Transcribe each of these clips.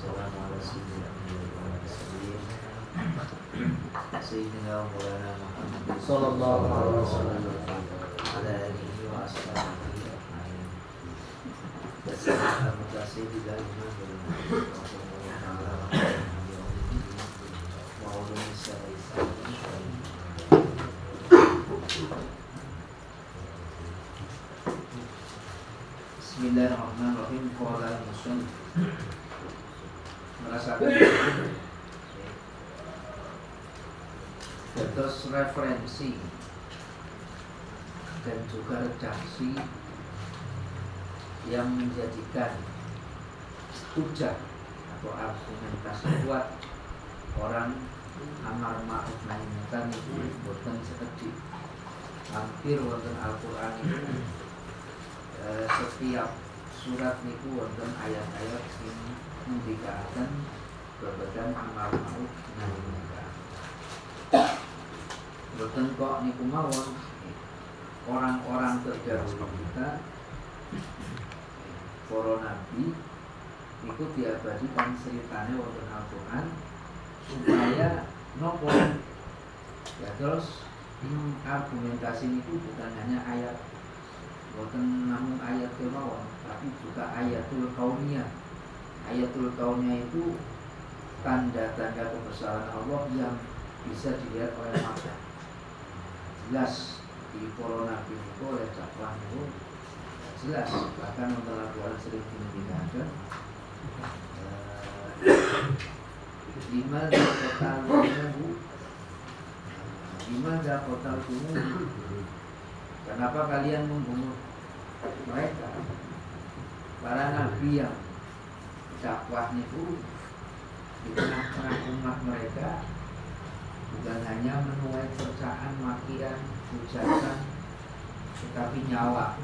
والسلام على سيد الأنبياء والمرسلين سيدنا مولانا محمد صلى الله عليه وسلم وعلى آله وأصحابه أجمعين. Terima kasih bila iman Bismillahirrahmanirrahim. Qala al-musannif merasakan terus referensi dan juga redaksi yang menjadikan hujah atau argumentasi kuat orang amar ma'ruf nahi munkar itu boten sekedhik. Hampir wonten Al-Qur'an itu setiap surat niku wonten ayat-ayat sing ngendikaken babagan amar ma'ruf nahi munkar. Boten kok niku mawon orang-orang terdahulu kita, para nabi itu diabadikan ceritanya wonten Al-Qur'an supaya nopo ya. Terus argumentasi itu bukan hanya ayat, bukan namun ayat kemauan, tapi juga ayatul kauniyah. Ayatul kauniyah itu tanda-tanda kebesaran Allah yang bisa dilihat oleh mata. Jelas di para nabi itu oleh dakwah itu jelas, bahkan untuk Al-Quran sering dibicarakan. Gimana kotal tumuh? Kenapa kalian membunuh mereka? Para nabi yang dakwah itu di tengah-tengah umat mereka bukan hanya menuai cercaan, makian, hujatan, tetapi nyawa.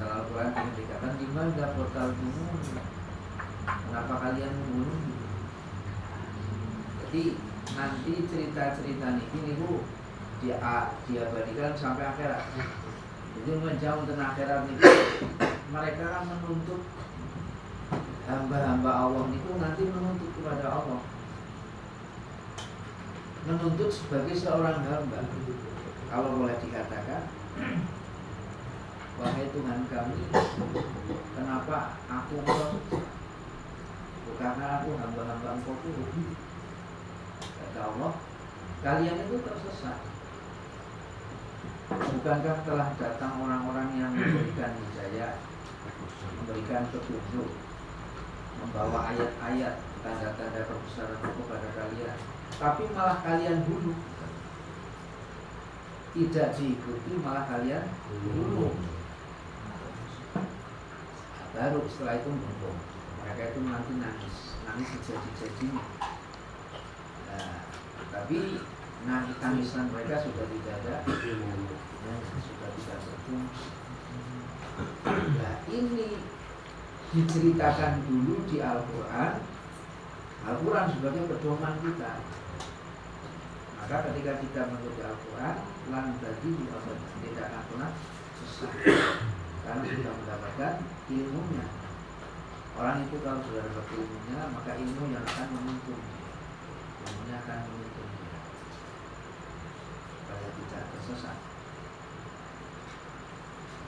Dalam Al-Quran yang dikatakan gimana portal bunuh? Kenapa kalian membunuh? Jadi nanti cerita-cerita ini bu diabadikan sampai akhirat. Jadi menjauh tentang akhirat ini mereka menuntut hamba-hamba Allah itu nanti menuntut kepada Allah, menuntut sebagai seorang hamba. Kalau boleh dikatakan, wahai Tuhan kami, kenapa aku engkau? Karena aku hamba-hamba engkau itu. Kata Allah, kalian itu tersesat. Bukankah telah datang orang-orang yang memberikan hidayah, memberikan petunjuk, membawa ayat-ayat, tanda-tanda kebesaran Allah kepada kalian, tapi malah kalian bunuh. Tidak diikuti, malah kalian bunuh. Baru setelah itu bunuh. Mereka itu nanti nangis sejadi-jadinya. Tapi tangisan mereka sudah tidak ada, sudah tidak berfungsi. Nah, ini diceritakan dulu di Al-Quran. Al-Quran sebagai pedoman kita. Maka ketika kita mengikuti Al-Quran, lan tadi tidak akan pernah sesat, karena sudah mendapatkan ilmunya. Orang itu kalau sudah dapat ilmunya, maka ilmu yang akan menuntun, ilmunya akan menuntun dia supaya tidak tersesat.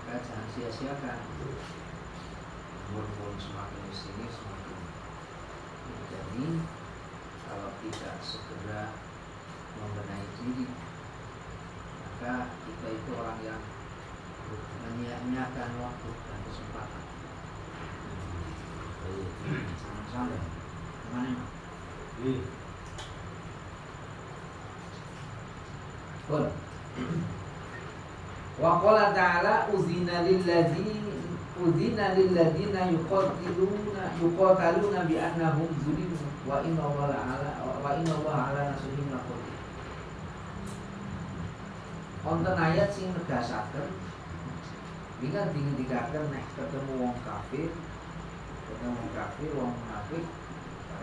Maka jangan sia-siakan. Umur semakin di sini semakin menjadi, kalau tidak segera membenahi diri, maka kita itu orang yang menyia-nyiakan waktu dan kesempatan. Jangan sampai kemana mak? Wa qala ta'ala uzina lilladzina yuqataluna bi annahum zulimu wa inna Allaha ala nasrihim laqadir. Wonten ayat sing negasaken bingan dingendikaken nek ketemu wong kafir, wong munafik.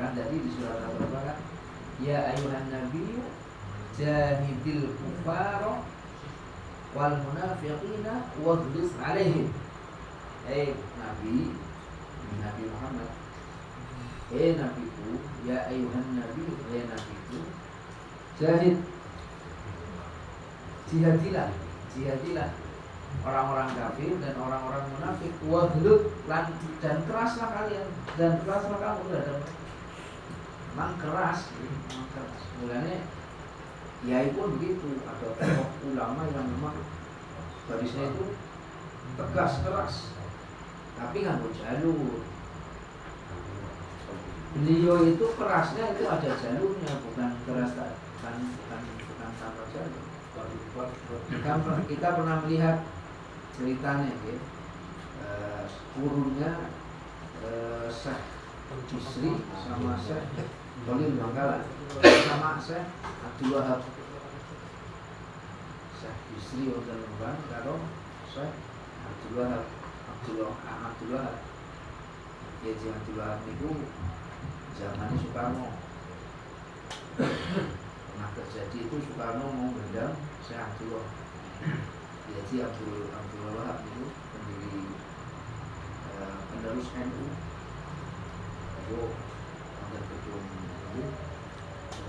Kan jadi di surat Al-Baqarah, ya ayuhan nabiyyu jahidil kufara wal munafiqina waghluz alaihim. Nabi, Nabi Muhammad, nabiku, ya ayuhan nabi, nabiku, jihadilah orang-orang kafir dan orang-orang munafik, waghlub dan keraslah kalian, dan keraslah kamu terhadap. Memang keras. Mulanya Kiai pun begitu, ada tokoh ulama yang memang garisnya itu tegas, keras, tapi nganggo jalur. Beliau itu kerasnya itu ada jalurnya, bukan keras, bukan tanpa jalur. Kita pernah melihat ceritanya, ya, kurunnya Syekh Bisri sama Syekh Khalil Bangkalan sama Syekh Abdul Wahab. Syekh Bisri wonten Lembang karo Syekh Abdul Wahab. Abdul Wahab. Ya Abdul Wahab itu zamannya Soekarno. Pernah terjadi itu Soekarno mau gendam Syekh Abdul Wahab. Jadi Abdul Wahab itu pendiri penerus NU. Itu ada ketum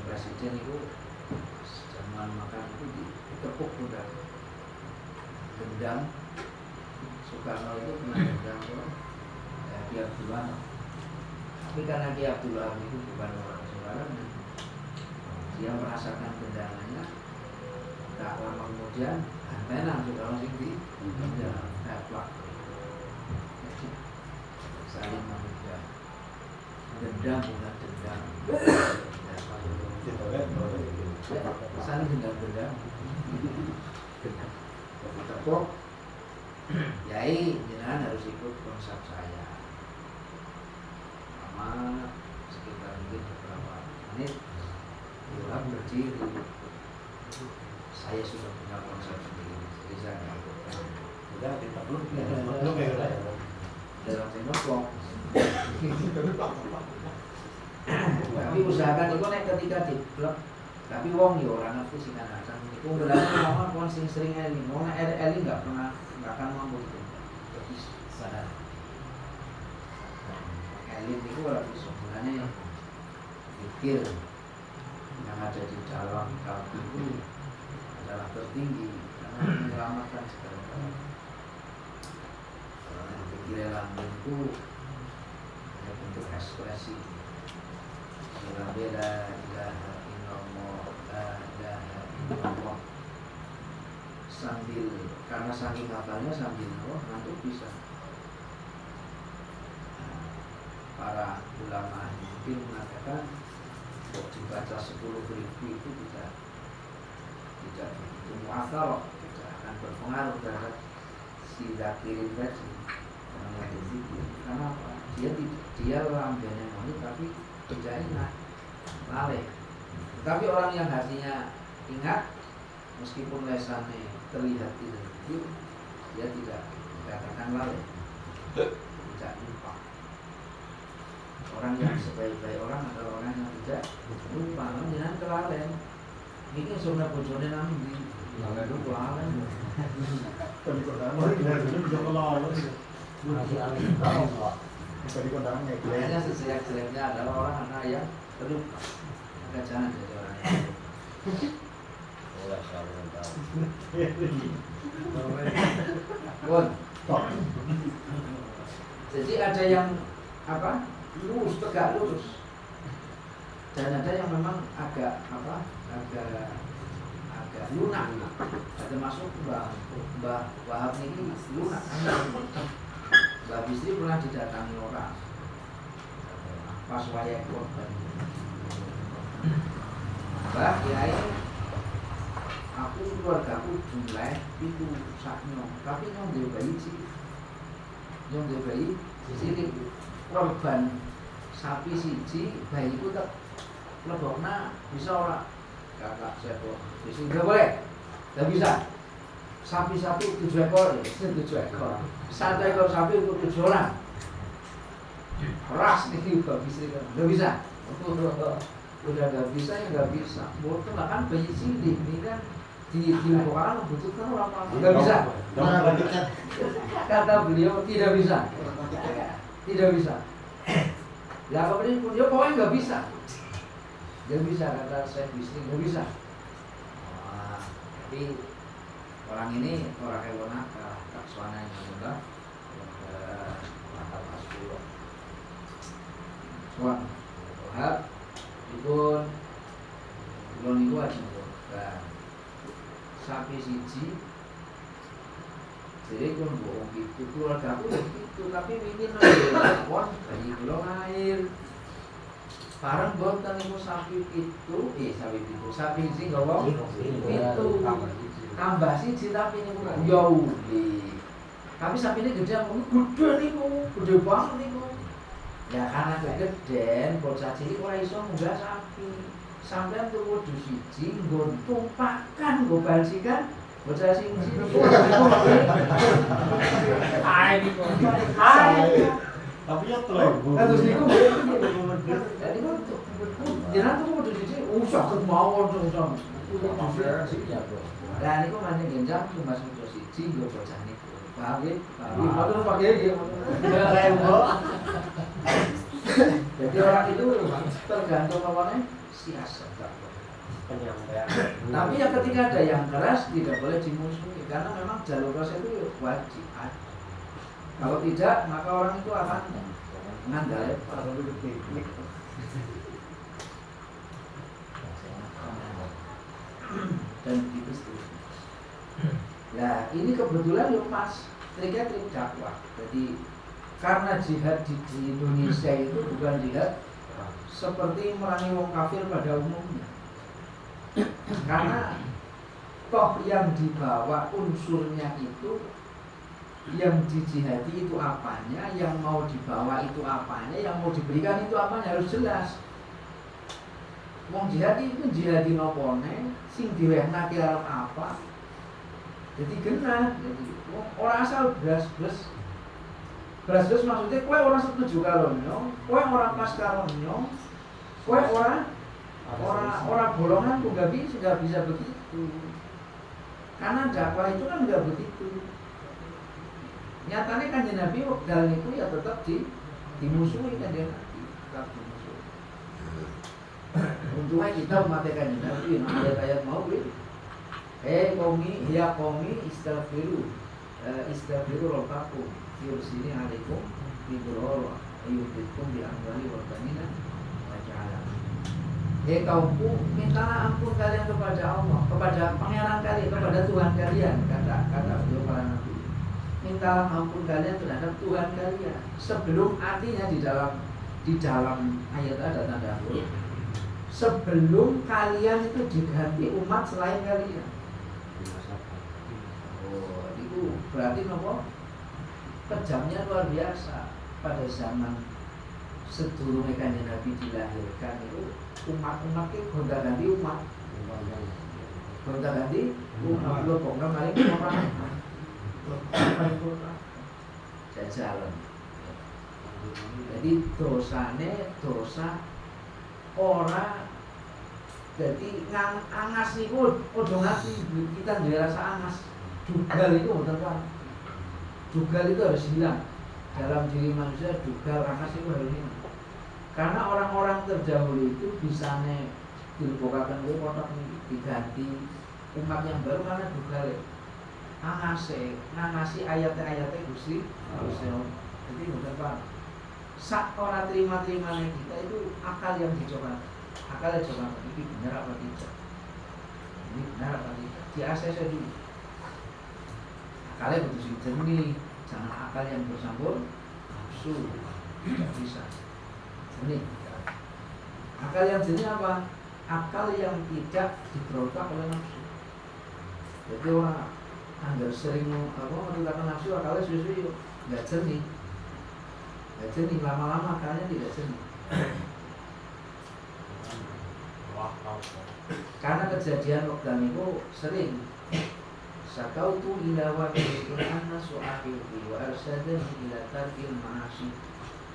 presiden itu zaman makan itu ditepuk udah gendam. Soekarno itu pernah gendam Ki Abdul Wahab. Tapi karena Ki Abdul Wahab itu bukan orang sembarangan, dia merasakan gendangannya. Tak lama kemudian tenan Soekarno sing di daplak. Saling memegah. Dendam bukan dendam. Saling dendam. Tepuk. Yai, jenengan harus ikut konsep saya. Lama sekitar mungkin beberapa menit. Ilham berdiri. Saya sudah punya konsep sendiri. Jadi saya nggak ikutkan. Udah kita belum dalam teknologi. Tapi usahakan itu nek ketika di klub, tapi wong yo orang ngerti sing anak itu berarti lama kon sing sering eling, wong eling nggak akan mampu itu. Jadi sadar. Eling itu berarti sebenarnya pikir yang ada di dalam kalbu itu adalah tertinggi karena menyelamatkan segala-galanya. Karena pikiran lambung itu hanya bentuk ekspresi. La ilaha illallah, la ilaha illallah. Sambil karena saking hafalnya sambil ngantuk bisa. Para ulama mungkin mengatakan kok dibaca 10.000 itu tidak begitu mu'athar, tidak akan berpengaruh terhadap si zakirin tadi. Karena apa? Dia lambene moni tapi tidak ingat, lalai. Tapi orang yang hatinya ingat, meskipun lesannya terlihat tidak itu, dia tidak dikatakan lalai, tidak lupa. Orang yang sebaik-baik orang adalah orang yang tidak lupa. Jangan kelalaian. Ini sunnah bojone nang ndi? Lalai lupa lalai. Kayaknya sejelek-jeleknya adalah orang anak yang terlupa. Maka jangan jadi orang yang jadi ada yang apa? Lurus, tegak lurus. Dan ada yang memang agak lunak. Ada masuk Mbah Wahab ini lunak. Mbak Bisri pernah didatangi orang pas wayang korban. Mbak Kiai, aku keluargaku jumlah itu sakno, tapi nyong dia bayi cilik korban sapi siji bayi itu tak lebokna bisa orang kakak saya kok bisa nggak boleh, nggak bisa. Sapi-sapi 7 ekor, 7 ekor. 1 ekor sapi untuk 7 orang. Keras nih nggak bisa. Udah nggak bisa ya nggak bisa. Betul lah kan bayi cilik ini kan di orang membutuhkan orang nggak bisa. Kata beliau tidak bisa. Tidak bisa. Lah kemudian dia pokoknya nggak bisa. Nggak bisa kata Syekh Bisri, nggak bisa. Wah, tapi orang ini orang hewan nakal, tak suana yang menembak, nakal pas pulau. Suan, Wahab, pun pulau niku aja nah, sapi siji. Jadi pun bohong gitu, keluarga aku gitu, tapi mikir kon bayi belum air. Barang boten niku sapi sing gawa itu tambah siji tapi niku jauh. Tapi sapi ini gede gede banget niku. Ya karena kegeden bocah cilik ora iso munggah sapi. Sampeyan tuku wedhus siji nggo tumpakan nggo balsikan bocah sing tapi ya telur. Terus niku jadi kok jenengan tuh kudu siji usah kemawon usah. Lah niku mane genjang Mas Mujo siji nggo bocah niku. Paham nggih? Paham. Terus pakai iki. Jadi orang itu tergantung lawannya siasat. Penyampaian. Tapi ya ketika ada yang keras tidak boleh dimusuhi karena memang jalur keras itu wajib. Kalau tidak maka orang itu akan mengandalkan dan begitu seterusnya. Nah ini kebetulan yo pas triknya trik dakwah. Jadi karena jihad di Indonesia itu bukan jihad seperti merangi wong kafir pada umumnya. Karena toh yang dibawa unsurnya itu, yang dijihadi itu apanya, yang mau dibawa itu apanya, yang mau diberikan itu apanya harus jelas. Wong jihadi itu jihadi nopone, sing diwehnake arep apa. Jadi genah, jadi orang asal beras-beras maksudnya kowe ora setuju karo nyong, kowe ora pas karo nyong, kowe ora golongan tuh nggak bisa begitu. Karena dakwah itu kan nggak begitu. Nyatanya Kanjeng Nabi wekdal niku ya tetap dimusuhi Kanjeng Nabi, tetap dimusuhi. Untungnya kita umat Kanjeng Nabi, ayat-ayat mau qaumi istaghfiru rabbakum yursini alaikum bidrara ayyubikum bi amwali wa banina wa ja'ala. Kaumku, mintalah ampun kalian kepada Allah, kepada pangeran kalian, kepada Tuhan kalian, kata beliau para nabi. Mintalah ampun kalian terhadap Tuhan kalian. Sebelum artinya di dalam ayat ada tanda huruf. Sebelum kalian itu diganti umat selain kalian. Oh, itu berarti nopo? Kejamnya luar biasa pada zaman sedurunge Kanjeng Nabi dilahirkan itu umat-umat itu gonta-ganti umat. Gonta-ganti umat lo kok maling orang. Jajalan. Jadi dosa ora jadi angas niku ojo ngasih kita duwe rasa angas. Dugal itu bener Pak. Dugal itu harus hilang dalam diri manusia. Dugal angas itu harus hilang. Karena orang-orang terdahulu itu bisane dilebokaken kuwi kotak diganti umat yang baru karena dugal. Ngangasi ayat-ayatnya Gusti. Jadi bener Pak. Sak ora terima-terima kita itu akal yang dicoba. Akal yang coba ini benar apa tidak. Ini benar apa tidak. Di ACC dulu. Akalnya betul jernih. Jangan akal yang bersambung nafsu. Tidak bisa. Ini akal yang jernih apa? Akal yang tidak diberontak oleh nafsu. Jadi orang anggap sering menentangkan nafsu, akalnya susu nggak jernih. Nggak jernih, lama-lama akalnya tidak jernih. Karena kejadian waktu itu sering sakautu ila waqil anna su'afihi wa arsadani ila tarkil ma'asi.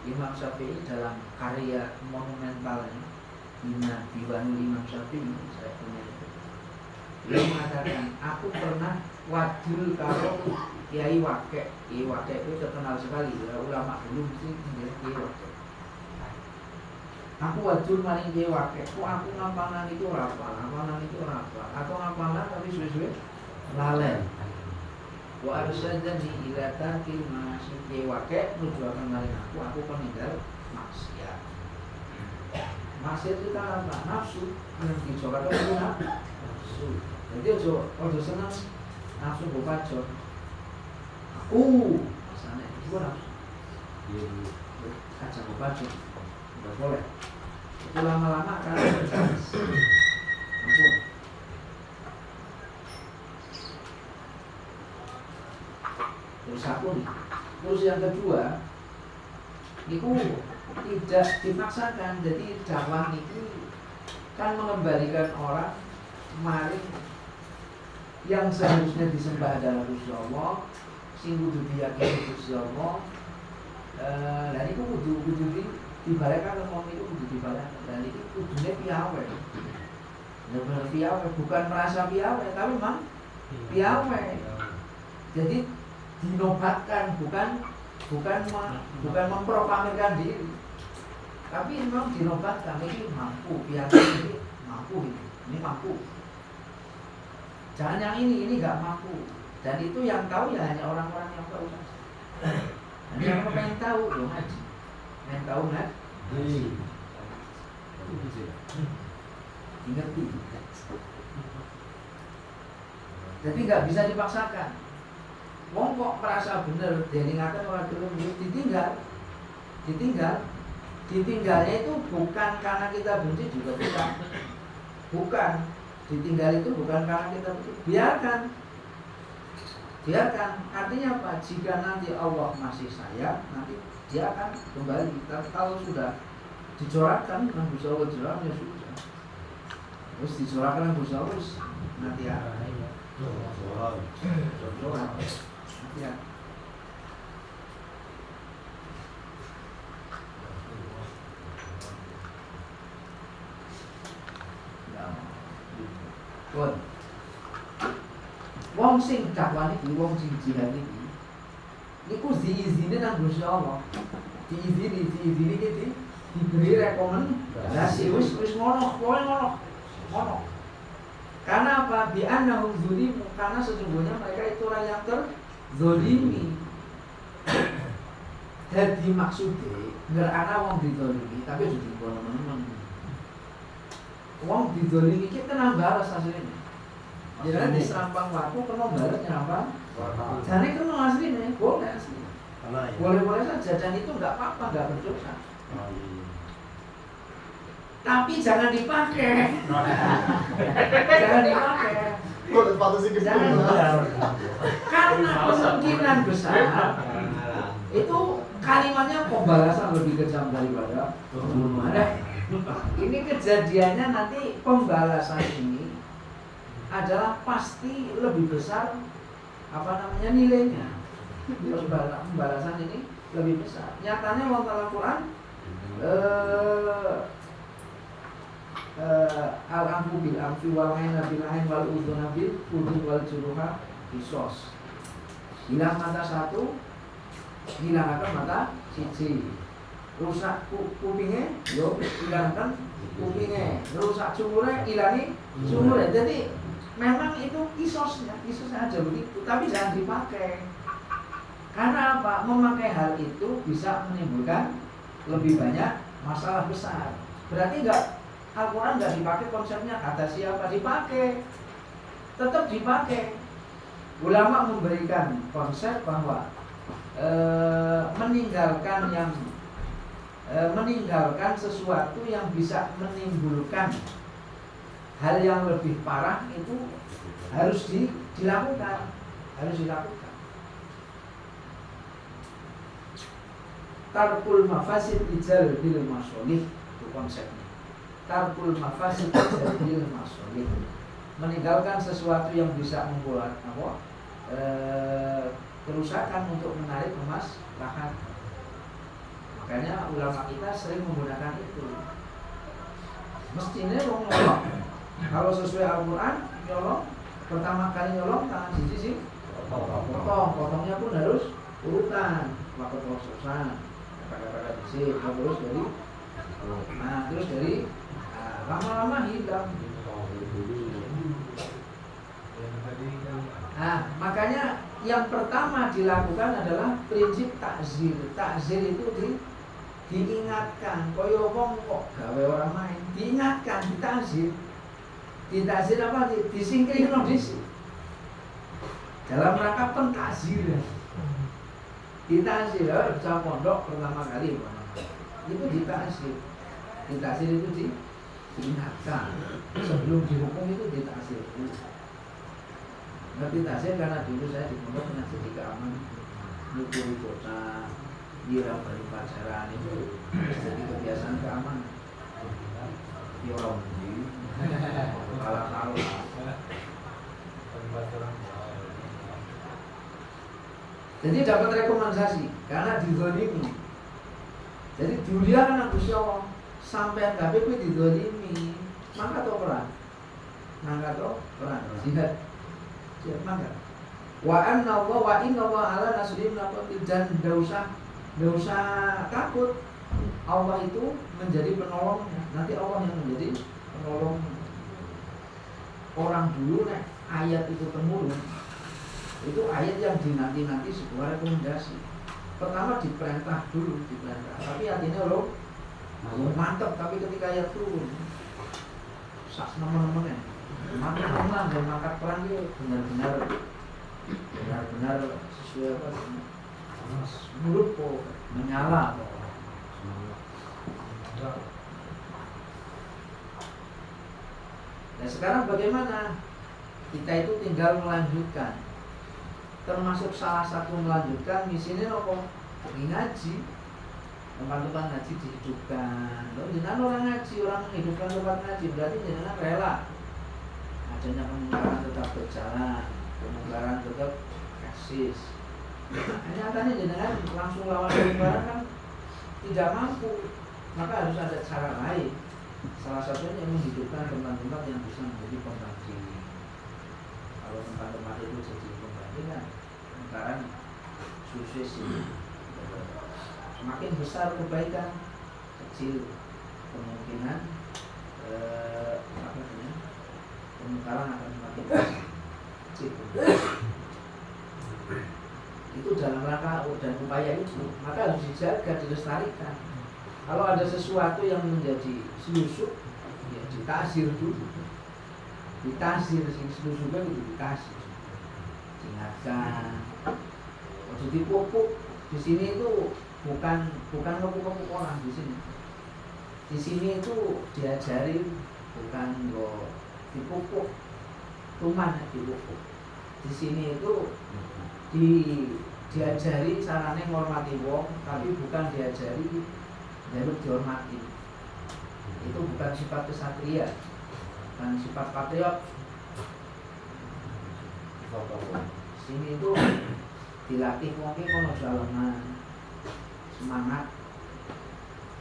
Imam Syafi'i dalam karya monumentalnya Bina Diwanul Imam Syafi'i, saya punya itu. Beliau mengatakan, aku pernah wadul kalau Kiai Wakek. Kiai Wakek itu terkenal sekali ya, ulama dulu mesti Kiai Wakek. Aku wadul maring Kiai Wakek. Aku ngapalan itu ngapalan itu atau ngapalan tapi suwe-suwe lalen. Wa arsyadani ila tarkil ma'asi. Kiai Wakek nuduhaken maring aku peninggal maksiat. Maksiat itu kan apa? Nafsu. Yang dicoba itu nafsu. Jadi ojo seneng nafsu bopacot. Aku misalnya itu nafsu. Kaca bopacot. Enggak boleh. Itu lama-lama kan ampun. Terus satu nih. Terus yang kedua, itu tidak dipaksakan. Jadi dakwah itu kan mengembalikan orang maring yang seharusnya disembah adalah Gusti Allah, sing kudu diyakini Gusti Allah. Lah niku kudu dibalekan wong niku kudu dibalekan. Dan iki kudune piawe. Bener piawe, bukan merasa piawe, tapi memang piawe. Jadi dinobatkan, bukan memproklamirkan diri. Tapi memang dinobatkan ini mampu, piawe ini mampu ini mampu. Jangan yang ini nggak mampu. Dan itu yang tahu ya hanya orang-orang yang tahu saja. Dan yang pengen tahu lo ngaji, pengen tahu ngaji. Ngerti. Jadi nggak bisa dipaksakan. Wong kok merasa bener, diingatkan orang dulu ditinggalnya itu bukan karena kita benci juga bukan. Ditinggal itu bukan karena kita biarkan. Artinya apa? Jika nanti Allah masih sayang, nanti dia akan kembali. Tapi kalau sudah dicorakkan dengan Gusti Allah jelas ya sudah. Terus dicorakkan dengan Gusti Allah nanti ya. Nanti ya. Wong sing dakwah niki, wong sing jihad niki, niku diizini nang Gusti Allah. Diizini iki diberi rekomendasi wis ngono. Karena apa? Bi annahum zulimu, karena sesungguhnya mereka itu orang yang terzolimi. Jadi maksudnya nggak ana wong dizolimi, tapi jadi teman-teman. Wong dizolimi kita nang balas aslinya. Jadi diserampang waktu kena balas nyerampang. Jadi kena aslinya, boleh aslinya. Boleh-boleh saja dan itu nggak apa-apa, nggak berdosa. Tapi jangan dipakai. Jangan dipakai. Karena kemungkinan besar itu kalimatnya pembalasan lebih kejam daripada pembunuhan. Ini kejadiannya nanti pembalasan ini adalah pasti lebih besar nilainya. Pembalasan ini lebih besar. Nyatanya wong Al-Qur'an al-amfu bil amfi wal aina bil ain wal udhuna bil udhun wal juruha kisos. Hilang mata satu, hilang mata siji. Rusak kupingnya, yo hilangkan kupingnya. Rusak sumurnya, hilangi sumurnya. Jadi memang itu kisosnya aja begitu. Tapi jangan dipakai. Karena apa? Memakai hal itu bisa menimbulkan lebih banyak masalah besar. Berarti Al-Quran nggak dipakai konsepnya kata siapa dipakai, tetap dipakai. Ulama memberikan konsep bahwa meninggalkan sesuatu yang bisa menimbulkan hal yang lebih parah itu harus dilakukan. Tarkul mafasid ijal bil masolih, itu konsepnya. Tarkul mafasid ijal bil masolih, meninggalkan sesuatu yang bisa membuat kerusakan untuk menarik kemaslahatan. Makanya ulama kita sering menggunakan itu. Mestinya kalau sesuai Al-Quran, nyolong pertama kali nyolong tangan siji sih potongnya pun harus urutan, waktu proses-prosesan kata-kata dhisik, terus dari lama-lama hilang. Nah, makanya yang pertama dilakukan adalah prinsip takzir. Takzir itu diingatkan. Koyo wong kok gawe orang main, diingatkan, ditakzir. Ditakzir apa? Disingkirno dhisik. Dalam rangka pentakziran. Ditakzir bisa pondok pertama kali itu ditakzir. Ditakzir itu diingatkan. Sebelum dihukum itu ditakzir. Ngerti tasir karena dulu saya di pondok pernah jadi keamanan, nyukuri bocah, nyiram baru pacaran itu jadi kebiasaan keamanan. Orang ini kalah. Jadi dapat rekomendasi karena dizalimi. Jadi dunia kan Gusti Allah sampai kabeh kuwi dizalimi, maka to perang. Jihad. Maka wa inna Allah ala nasrihim laqadir, dan enggak usah takut, Allah itu menjadi penolongnya. Nanti Allah yang menjadi penolong. Orang dulu nek ayat itu temurun, itu ayat yang dinanti-nanti sebuah rekomendasi. Pertama diperintah, tapi artinya lo mantap, tapi ketika ayat turun sak nemen-nemen mantap menang dan mangkat perang itu benar-benar sesuai apa mulut kok menyala kok. Nah sekarang bagaimana? Kita itu tinggal melanjutkan. Termasuk salah satu melanjutkan misinya apa? Ngaji. Tempat-tempat ngaji dihidupkan. Loh, jangan orang ngaji, orang menghidupkan tempat ngaji berarti jangan rela adanya pemungkaran tetap berjalan, pemungkaran tetap eksis. Nyatanya jangan langsung lawan pemungkaran kan tidak mampu, maka harus ada cara lain. Salah satunya menghidupkan tempat-tempat yang bisa menjadi pembangkit. Kalau tempat-tempat itu jadi pembangkit kan pemungkaran sukses ini. Semakin besar kebaikan, kecil kemungkinan pemungkaran akan semakin kecil. Itu dalam rangka dan upaya itu, maka harus dijaga, dilestarikan. Kalau ada sesuatu yang menjadi selusuk, ya ditasir dulu. Ditasir, selusuknya itu ditasir. Diingatkan. Waktu dipupuk di sini itu bukan ngepuk-ngepuk orang di sini. Di sini itu diajarin, bukan lo dipupuk, cuman dipupuk. Di sini itu diajari caranya menghormati wong, tapi bukan diajari jaluk dihormati. Itu bukan sifat kesatria, bukan sifat patriot. Di sini itu dilatih wongnya kono jalanan semangat.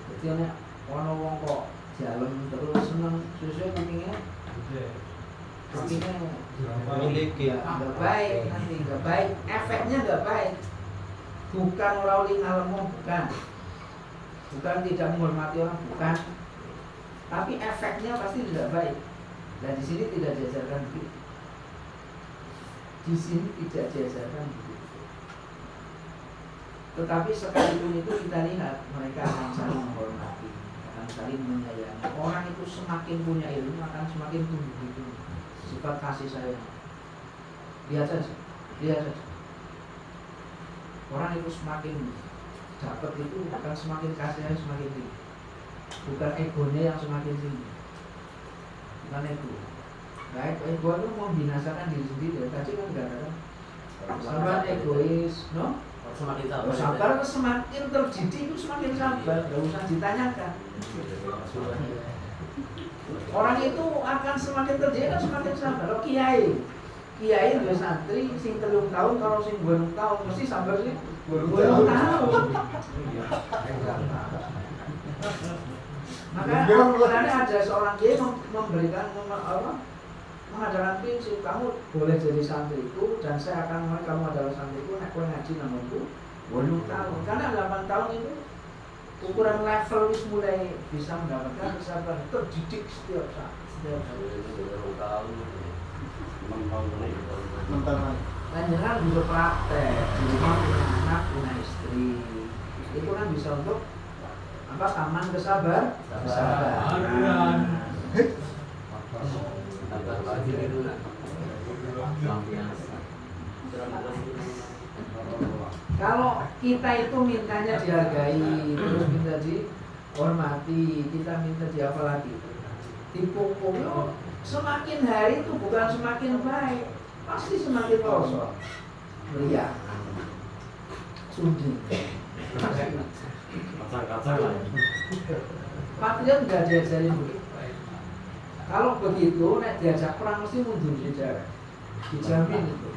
Jadi nek ono wong kok jalan terus seneng sesuai kupingnya memiliki nggak baik, nanti nggak baik, efeknya nggak baik. Bukan orang li ngalem, bukan tidak menghormati orang, bukan, tapi efeknya pasti tidak baik. Dan di sini tidak diajarkan begitu. Di sini tidak diajarkan begitu. Tetapi sekalipun itu kita lihat mereka akan saling menghormati, akan saling menyayangi. Orang itu semakin punya ilmu akan semakin tumbuh itu sifat kasih sayang. Lihat saja. Orang itu semakin dapat itu akan semakin kasih sayang semakin tinggi. Bukan egonya yang semakin tinggi. Bukan ego. Baik, ego itu membinasakan diri sendiri. Tadi kan enggak ada. Sabar egois, no? Semakin tahu. Sabar semakin terdidik itu semakin sabar, enggak usah ditanyakan. Orang itu akan semakin terdidik kan semakin sabar. Kalau kiai dua santri sing 3 tahun kalau sing 2 tahun mesti sabar sih 2 tahun. Maka sebenarnya ada seorang kiai memberikan mengajarkan prinsip kamu boleh jadi santriku dan saya akan mulai kamu adalah santriku nek kowe ngaji namanya 8 tahun karena 8 tahun itu ukuran level wis mulai bisa mendapatkan kesabaran terdidik setiap saat Panjenengan bisa praktek di rumah punya anak punya istri itu kan bisa untuk apa taman kesabaran kalau kita itu mintanya dihargai terus minta dihormati kita minta diapa lagi dipupuk semakin hari itu bukan semakin baik pasti semakin kosong meriah sunding kacang-kacang lah. patriot nggak diajarin begitu kalau begitu nek diajak perang mesti mundur sejarah dijamin itu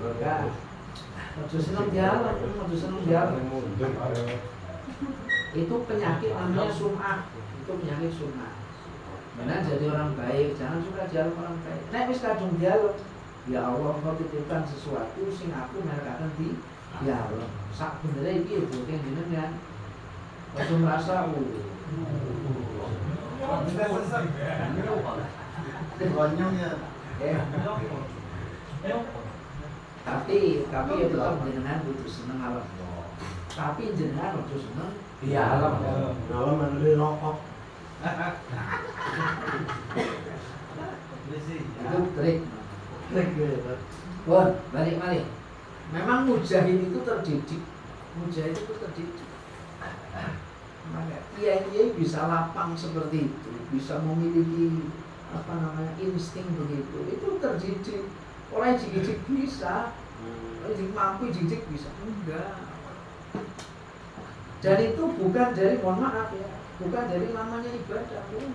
enggak ojo seneng dialog itu penyakit namanya sum'ah itu penyakit sum'ah benar jadi orang baik jangan suka dialog orang baik nek wis kadung dialog ya Allah engkau titipkan sesuatu sing aku merekakan di dialog sak benernya iki itu yang jenengan ojo merasa tapi ya tetap jenengan butuh seneng alam tapi jenengan butuh seneng Iya, alam ada rokok. Itu trik Bon, balik. Memang mujahid itu terdidik maka ia bisa lapang seperti itu bisa memiliki insting begitu itu terdidik orang jijik bisa orang mampu jijik bisa enggak dan itu bukan dari mohon maaf ya bukan dari namanya ibadah bukan.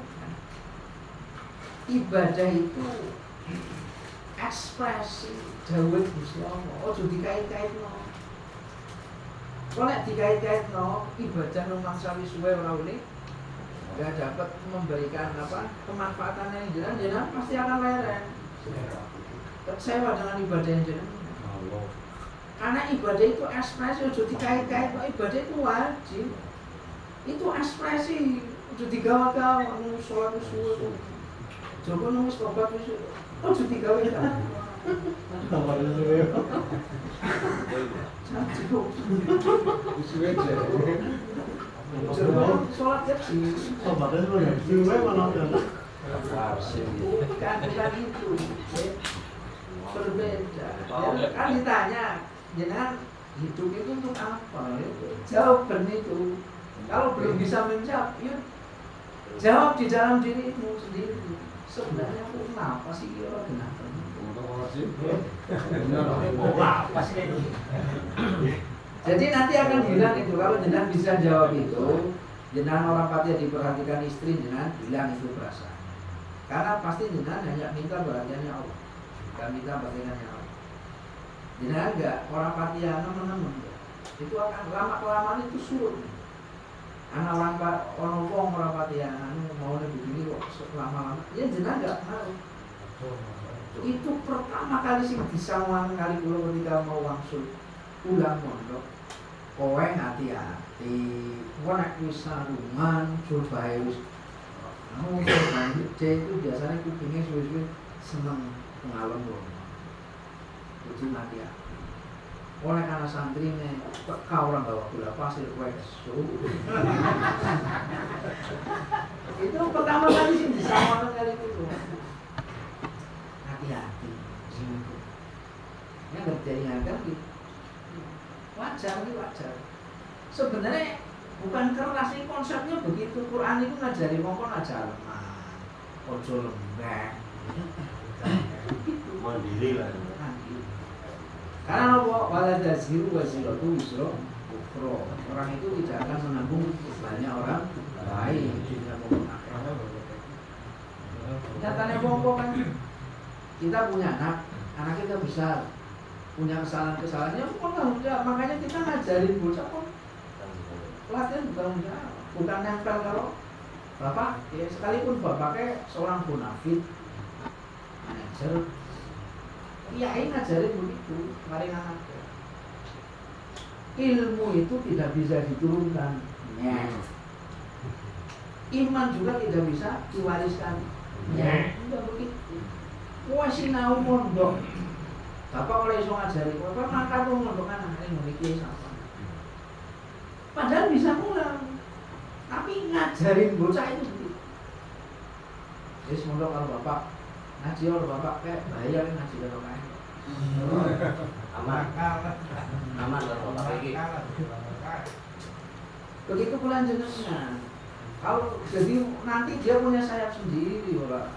Ibadah itu ekspresi dawuh Gusti Allah ojo dikait-kaitno kok nek dikait-kaitno ibadah nang mangsa wis suwe ora oleh enggak dapat memberikan kemanfaatan yang jenengan pasti akan leren kecewa dengan ibadah yang jenengan karena ibadah itu ekspresi ojo dikait-kait ibadah itu wajib itu ekspresi ojo digawa-gawa nang salat suwe coba nang tobat wis ojo digawe-gawe sholat jadi Sobatnya sudah jiwa mana ada? bukan itu berbeda kan ditanya jangan hidup itu untuk apa jawaban itu kalau belum bisa menjawab yuk jawab di dalam dirimu sendiri sebenarnya aku kenapa sih kira kenapa jadi nanti akan bilang itu kalau jenengan bisa jawab itu jenengan orang pati diperhatikan istri jenengan bilang itu perasaan karena pasti jenengan hanya minta perhatiannya Allah bukan minta perhatiannya Allah jenengan enggak orang pati yang nemen-nemen itu akan lama-kelamaan itu surut anak orang pati yang mau begini kok lama-lama ya jenengan enggak tahu itu pertama kali sing disawang kali kula ketika mau wangsul ulang mondok kowe hati-hati kowe nek wis sarungan coba wis kamu gede itu biasanya kupingnya suwe-suwe seneng pengalem kok jadi hati-hati oleh karena santri nih kau orang bawa gula pasir kowe itu pertama kali sing disawang kali itu hati-hati yang terjadi gitu wajar sebenarnya bukan keras ini konsepnya begitu Quran itu ngajari ngomong aja lemah ojo lembek Mandiri lah. karena wala taziru waziratu wisra ukhra orang itu tidak akan menanggung banyak orang lain nyatanya bongko kan kita punya anak kita besar punya kesalahan-kesalahannya kok tanggung jawab makanya kita ngajarin bocah kok pelatihan bukan nempel kalau bapak ya sekalipun bapaknya seorang bonafit manajer, kiai ngajarin begitu, mari anaknya. Ilmu itu tidak bisa diturunkan, iman juga tidak bisa diwariskan, tidak begitu. Wah sinau mondok, bapak oleh iso ngajari, bapak mangkat mondok anak ini memiliki sama. Padahal bisa pulang, tapi ngajarin bocah itu begitu. Jadi mondok kalau bapak ngaji, kalau bapak kayak bahaya kan ngaji kalau kayak aman kalau bapak ini. Begitu pula jenengan. Kalau jadi nanti dia punya sayap sendiri, orang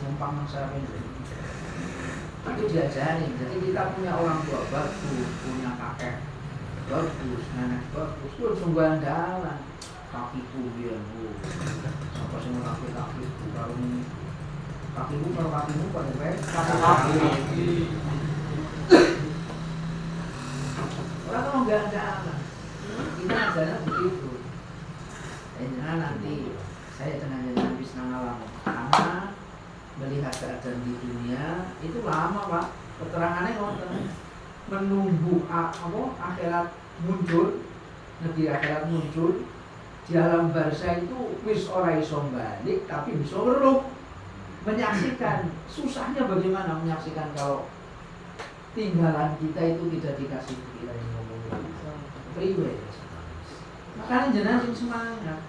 numpang sayap ini. Itu diajarin. Jadi kita punya orang tua bagus, punya kakek bagus, nenek bagus, itu sungguh andalan. Kakiku dia bu, apa sih kakiku kalau ini kakiku pada kaki. Orang kalau nggak ada anak, kita ajarnya begitu. Jangan nanti saya dengan bisna lama karena melihat keadaan di dunia itu lama pak. Keterangannya ngoten, menunggu akhirat muncul, negeri akhirat muncul di alam barzah itu wis ora iso balik tapi bisa weruh. Menyaksikan susahnya bagaimana menyaksikan kalau tinggalan kita itu tidak dikasih kita yang ngomong priwe. Makanya jenengan sing semangat.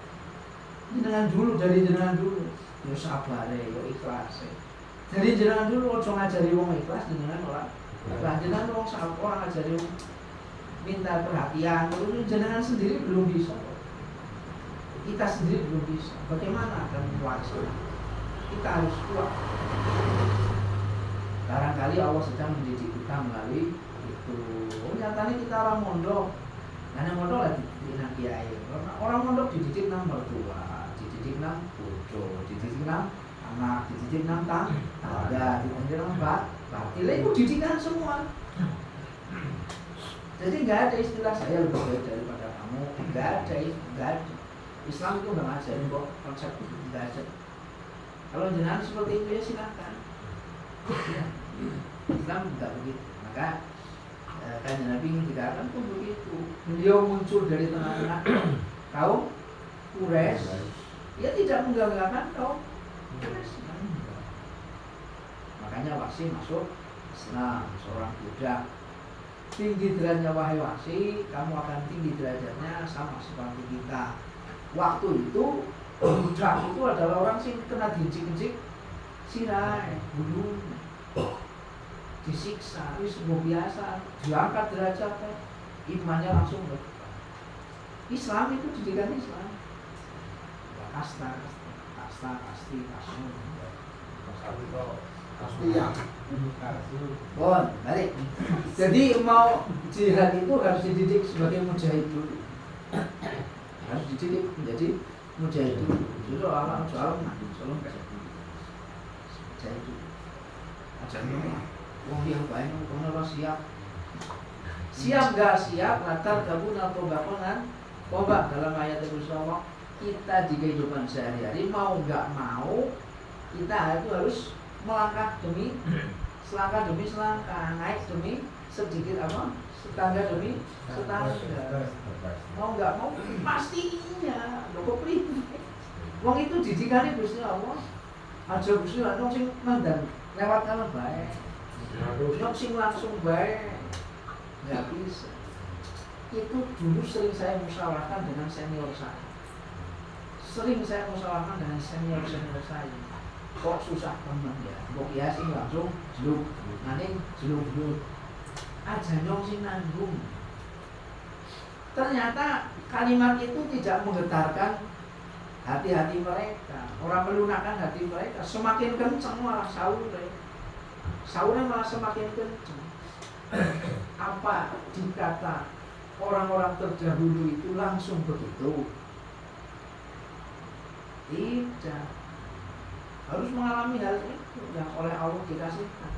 Jenengan dulu dari jenengan dulu. Yo sabar yo ikhlas. Dari jenengan dulu ojo ngajari wong ikhlas jenengan ora. Lah jenengan wong orang ngajari wong minta perhatian, terus jenengan sendiri belum bisa. Kita sendiri belum bisa. Bagaimana akan mewariskan? Kita harus kuat. Barangkali Allah sedang mendidik kita melalui itu. Nyatanya kita orang mondok. Karena mondok lagi dididik kiai. Orang mondok dididik nang mertua, dididik nang bojo, dididik nang anak, dididik nang tangga, dididik nang batil. Itu didikan semua. Jadi nggak ada istilah saya lebih baik daripada kamu. Nggak ada. Islam itu nggak ngajarin kok konsep itu nggak ada. Kalau jenengan seperti itu ya silakan. Islam tidak begitu. Maka kan Nabi dikatakan pun begitu. Beliau muncul dari tengah-tengah kaum Quraisy. Dia tidak mengganggalkan kaum Quraisy. Makanya Wahsy masuk Islam, seorang budak. Tinggi derajatnya wahai Wahsy, kamu akan tinggi derajatnya sama seperti kita. Waktu itu budak itu adalah orang sing kena dincik-incik sirai, bunuh, disiksa, itu semua biasa, diangkat derajatnya, imannya langsung berubah. Islam itu didikan Islam. Kasta, kasti, bon, balik. Jadi mau jihad itu harus dididik sebagai mujahid dulu. Harus dididik menjadi mujahid dulu. Jadi orang soal mujahid dulu. Ajarnya wong yang baik, kono siap. Siap gak siap, latar gabung atau bakongan. Coba dalam ayat Rasulullah, kita di kehidupan sehari-hari mau gak mau, kita itu harus melangkah demi selangkah demi selangkah, naik demi sedikit setangga demi setangga. Mau nggak mau pastinya kok priwe. Wong itu didikane Gusti Allah. Aja Gusti Allah sing mandan lewat kalau bae. Nyok sing langsung bae. Nggak bisa. Itu dulu sering saya musyawarahkan dengan senior saya. Sering saya musyawarahkan dengan senior saya. Kok susah temen ya? Kok ya sing langsung jeluk, nanti jeluk. Aja nyong sing nanggung. Ternyata kalimat itu tidak menggetarkan hati-hati mereka. Orang melunakkan hati mereka. Semakin kencang malah sahurnya malah semakin kencang. Apa dikata orang-orang terdahulu itu langsung begitu? Tidak. Harus mengalami hal itu yang oleh Allah dikasihkan.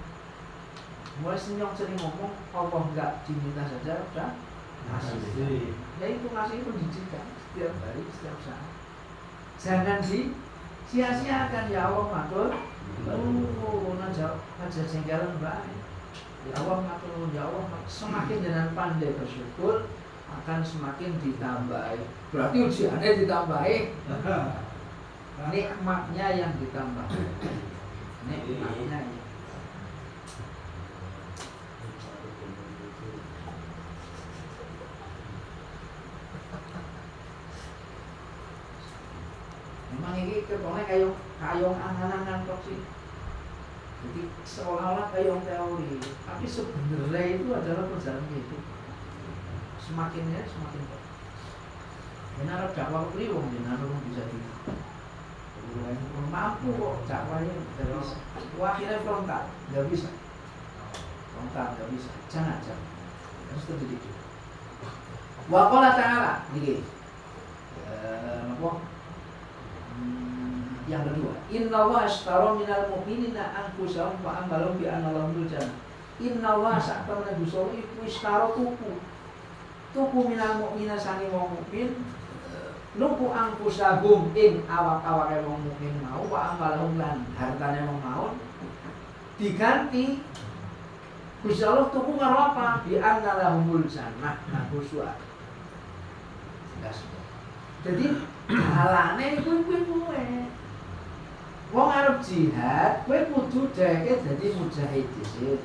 Mulai senyum sering ngomong, Allah enggak diminta saja sudah ngasih. Ya itu ngasih pendidikan setiap hari, setiap saat. Jangan sia-siakan ya Allah matur. Aja jengkelan baik. Ya Allah matur, ya Allah matur. Semakin dengan pandai bersyukur akan semakin ditambahi. Berarti ujiannya ditambahi. Nikmatnya yang ditambah. Nikmatnya ya. Memang ini ketone kayong angan-angan kok sih. Jadi seolah-olah kayong teori, tapi sebenarnya itu adalah perjalanan hidup. Semakinnya semakin kok. Benar dakwah priwong jenengan bisa di mampu kok dakwahnya tidak bisa. Akhirnya frontal, nggak bisa. Frontal nggak bisa. Jangan. Harus terdidik. Wa qala ta'ala niki. Yang kedua, innallaha ashtara minal mu'minina anfusahum wa amwalahum bi anna lahumul jannah. Innallaha saktamna Gusti iku ishtara tuku minal mu'mina sangi wong mukmin nuku anfusahum ing awak-awake wong mukmin mau wa amwalahum lan hartane wong mau diganti Gusti Allah tuku karo apa? Bi anna lahumul jannah nahuswa. Jadi halane iku kowe. Wong arep jihad, kowe kudu dheke dadi mujahid dhisik.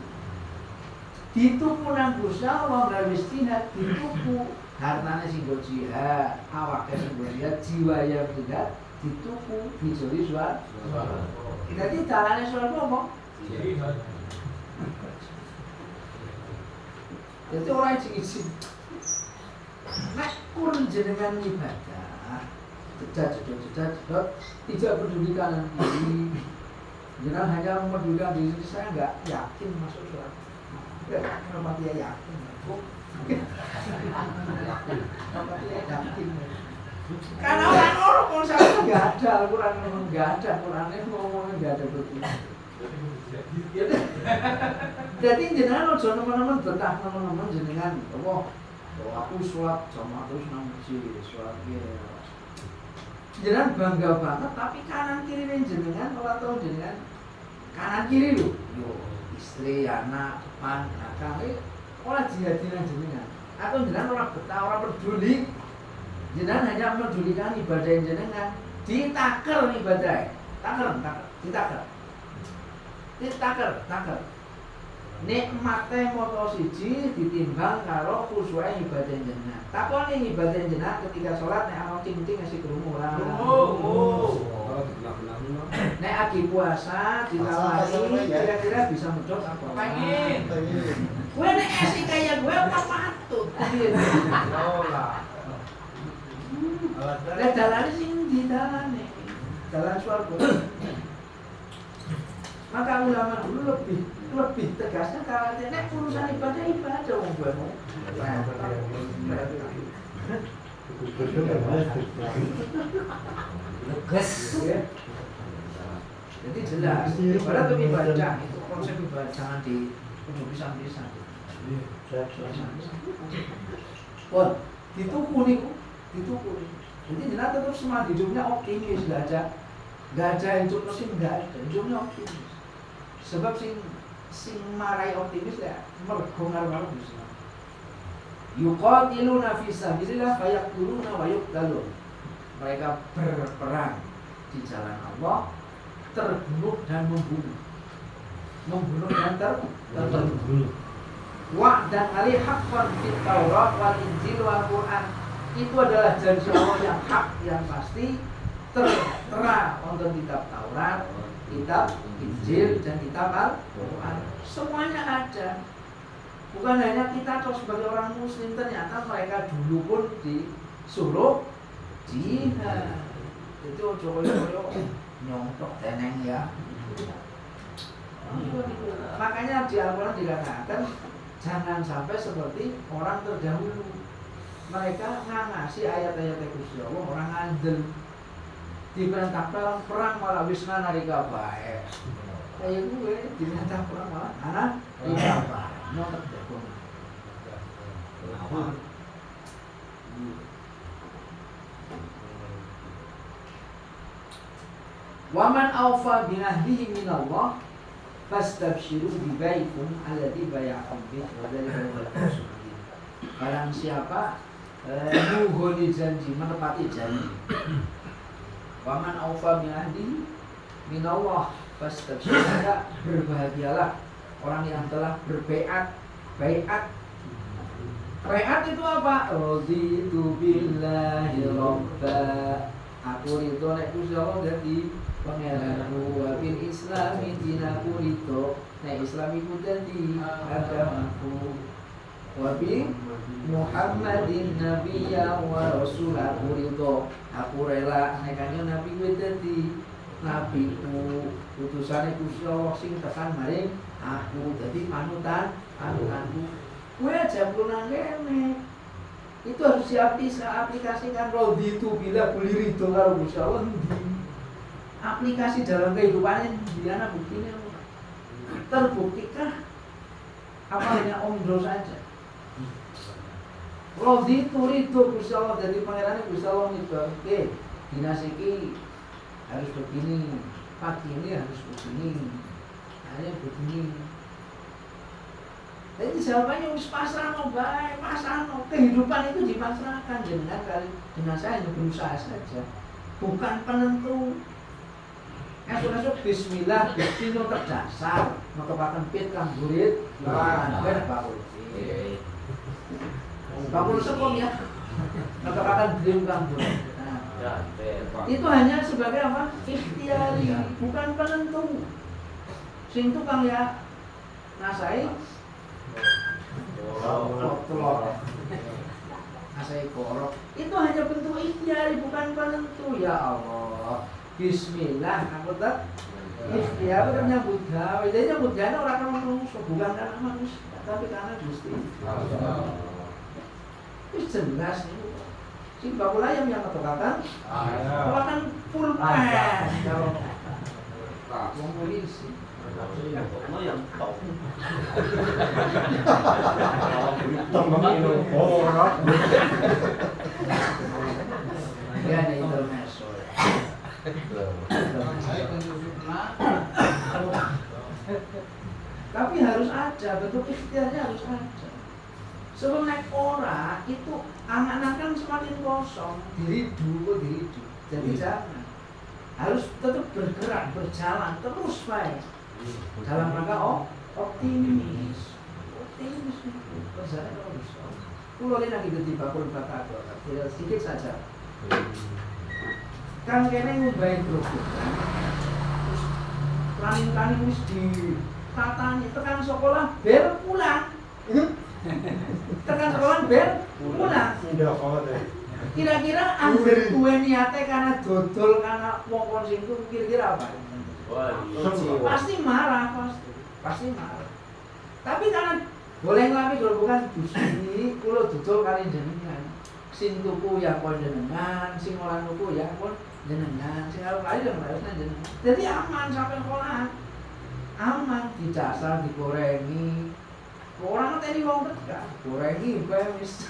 Dituku nang Gusti Allah gawe istihad, dituku hartane sing go jihad, awake sing go jihad, jiwa yang jihad dituku dijoli suara. Dadi dalane swarga apa? Jihad. Jadi orang izin. Nek kurang jenengan ibadah, jedot, tidak peduli kanan kiri. Jangan hanya mempedulikan diri saya, nggak yakin masuk surga. Kenapa dia yakin? Kenapa dia yakin? Karena orang kalau saya nggak ada Al-Quran, nggak ada Qurannya ngomongnya nggak ada begini. Jadi jenengan ojo teman-teman betah teman-teman jenengan. Aku sholat jamaah terus nang masjid, sholat ya. Jenengan bangga banget, tapi kanan kiri jenengan ora tau jenengan kanan kiri lho. Yo istri, anak, depan, belakang ora jihadinan jenengan. Atau jenengan ora betah, ora peduli. Jenengan hanya memedulikan ibadah jenengan, ditaker ibadah. Ditaker. Nikmate moto siji ditimbang karo khusyuke ibadah jenengan. Takone ibadah jenengan ketika salat nek ana ting-ting ngasih krungu ora. Nek agi puasa ditawari kira-kira bisa medhot apa? Pengen. Kowe nek esi kaya gue apa patut. Nek dalane sing ndi dalane? Dalan swarga. Maka ulama dulu lebih tegasnya kalau nek urusan ibadah wong gue mau. Jadi jelas, ibadah itu ibadah, itu konsep ibadah jangan dipisah-pisah. Pun dituku niku. Jadi jenengan tetap semangat hidupnya optimis, nggak ada hidup mesin, nggak ada hidupnya optimis. Sebab sing marai optimis ya mergo ngaruh bisa. Yuqatiluna fi sabilillah fayaqtuluna wa yuqtalun. Mereka berperang di jalan Allah, terbunuh dan membunuh. Membunuh dan terbunuh. Wa'dan ali haqqan fit Taurat wal Injil wal Quran. Itu adalah janji Allah yang hak, yang pasti tertera wonten kitab Taurat, kitab Injil dan kitab Al-Quran. Semuanya ada. Bukan hanya kita atau sebagai orang muslim, ternyata mereka dulu pun disuruh jihad. Itu ojo-ojo nyontok teneng ya. Makanya di Al-Quran dikatakan jangan sampai seperti orang terdahulu. Mereka ngangasi ayat-ayat Gusti Allah, orang andel. Diperintah perang malah wisna narika bae. Kayak gue diperintah perang malah anak narika bae. Nyotek jagung. Waman awfa binahdihi minallah fastabshiru bibaikum alladhi bay'akum bih wa dzalika huwal fawzul adzim. Barang siapa nuhuni janji, menepati janji. Waman awfa binahdihi minallah fastabshiru, maka berbahagialah orang yang telah berbaiat. Baiat itu apa? Raditu billahi rabba, aku ridho nek Gusti Allah dadi pangeranku, wa bil islami dinaku ridho nek Islam iku dadi agamaku, wa bi Muhammadin nabiyya wa rasul, aku ridho, aku rela nek kanjeng Nabi kuwi dadi nabiku, utusane Gusti Allah sing tekan maring aku dadi panutanku. Kowe aja pulang kene. Itu harus diaplikasikan. Raditu bila beli ridho karo Gusti Allah. Aplikasi dalam kehidupan ini ana buktinya. Terbuktikah apa hanya omdo saja? Raditu ridho Gusti Allah dari pangerane Gusti Allah itu. Oke, dinas iki harus begini, pagi ini harus begini, hanya begini. Jadi jawabannya wis pasrahno bae, pasrahno. Kehidupan itu dipasrahkan dengan saya hanya berusaha saja, bukan penentu. Esok-esok bismillah, dino terdasar, notopaken pit kang burit, lan ben bakul. Bakul sepon ya. Notopaken dream kang burit. Itu hanya sebagai apa? Ikhtiari, bukan penentu. Sing tukang ya nasai telur. Nasai korok. Itu hanya bentuk ikhtiari, bukan penentu. Ya Allah. Bismillah, aku tak ikhtiar nyambut gawe. Jadi nyambut gawe ora karena manusia, bukan karena manusia, tapi karena Gusti. Itu jelas itu. Si bakul ayam yang katakan, akan pulpen. Kalau mau polisi. Mau yang top. Ya ada intermezzo. Tapi harus ada, bentuk ikhtiarnya harus ada. Sebelum naik ora itu anak-anak kan semakin kosong, diridu. Jadi jangan, harus tetap bergerak, berjalan terus baik. Dalam rangka optimis. Pesannya harus. Kulo ini lagi di bakul batako, tidak sedikit saja. Kan kene ngumbahi grup. Terus planning wis ditatani, tekan sekolah bel pulang. Tekan sekolah bel pulang. Kira-kira anggur duwe niate karena dodol karena wong kon sing ku kira-kira apa? Pasti marah. Tapi karena boleh nglami kalau bukan Gusti, kula dodol kali jenengan. Sing tuku ya kon jenengan, sing ora tuku ya kon jenengan, sing arep lain yang harusnya jenengan. Jadi aman sampai sekolah. Aman di dasar digorengi. Orang tadi wong tegak, gorengi bae wis.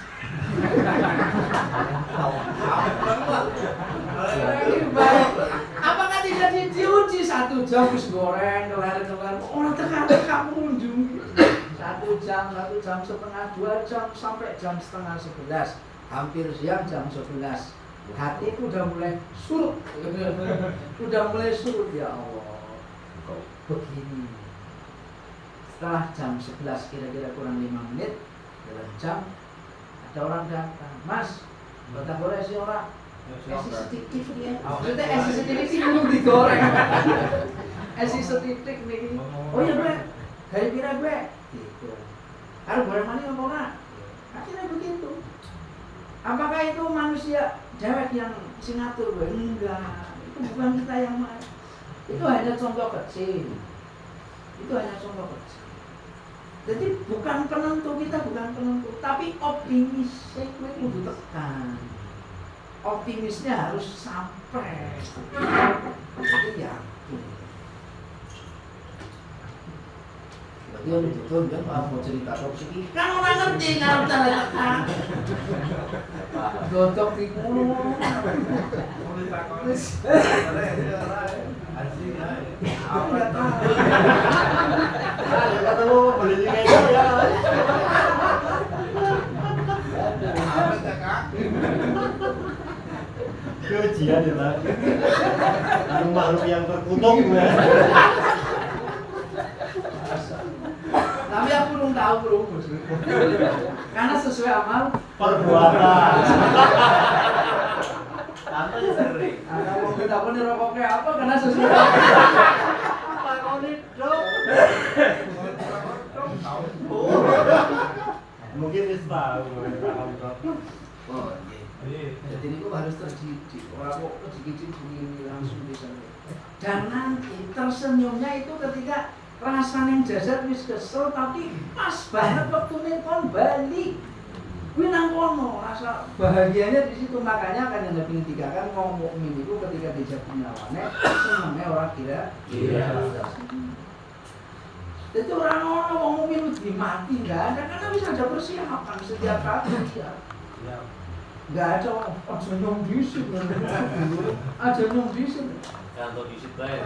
Apakah tidak diuji 1 jam wis goreng, kelar. Orang tegak munjung. 1 jam, 1,5 jam, 2 jam sampai jam setengah 11. Hampir siang jam 11. Hatiku udah mulai surut. Ya Allah. Begini. Setelah jam 11 kira-kira kurang 5 menit, dalam jam ada orang datang, Mas, batang goreng si orang, esi setitik ya, maksudnya esi setitik sih belum digoreng, esi setitik nih, oh iya gue, dari pira gue, gitu, harus goreng mana orang, akhirnya begitu. Apakah itu manusia dewek yang singatur gue? Enggak, itu bukan kita yang main, itu hanya contoh kecil. Jadi bukan penentu, tapi optimis itu kudu tekan. Optimisnya harus sampai. Jadi yakin. Berarti yang betul kan mau cerita toksik kan orang ngerti kalau cara tekan. Gotok di kulo. Aku nggak tahu. Kata lu beli di meja ya. Keujian ya Pak. Anu makhluk yang terkutuk ya. Tapi aku belum tahu bro. Karena sesuai amal Perbuatan. Apa ya sering? kalau kita pun rokoknya apa karena sesuai Mungkin wis tahu. oh iya. Jadi ini kok harus terdidik orang kok kecil-kecil begini langsung bisa dan nanti tersenyumnya itu ketika rasanya jasad wis kesel tapi pas banget waktu nelpon balik gue nang kono rasa bahagianya di situ makanya kan yang lebih dikatakan ngomong mukmin itu ketika dijawab nyawane senengnya orang kira jadi orang ngomong mukmin itu dimati nggak ada karena bisa ada persiapan setiap kali nggak ada aja nyong disip aja nyong disip Kantor disit bae.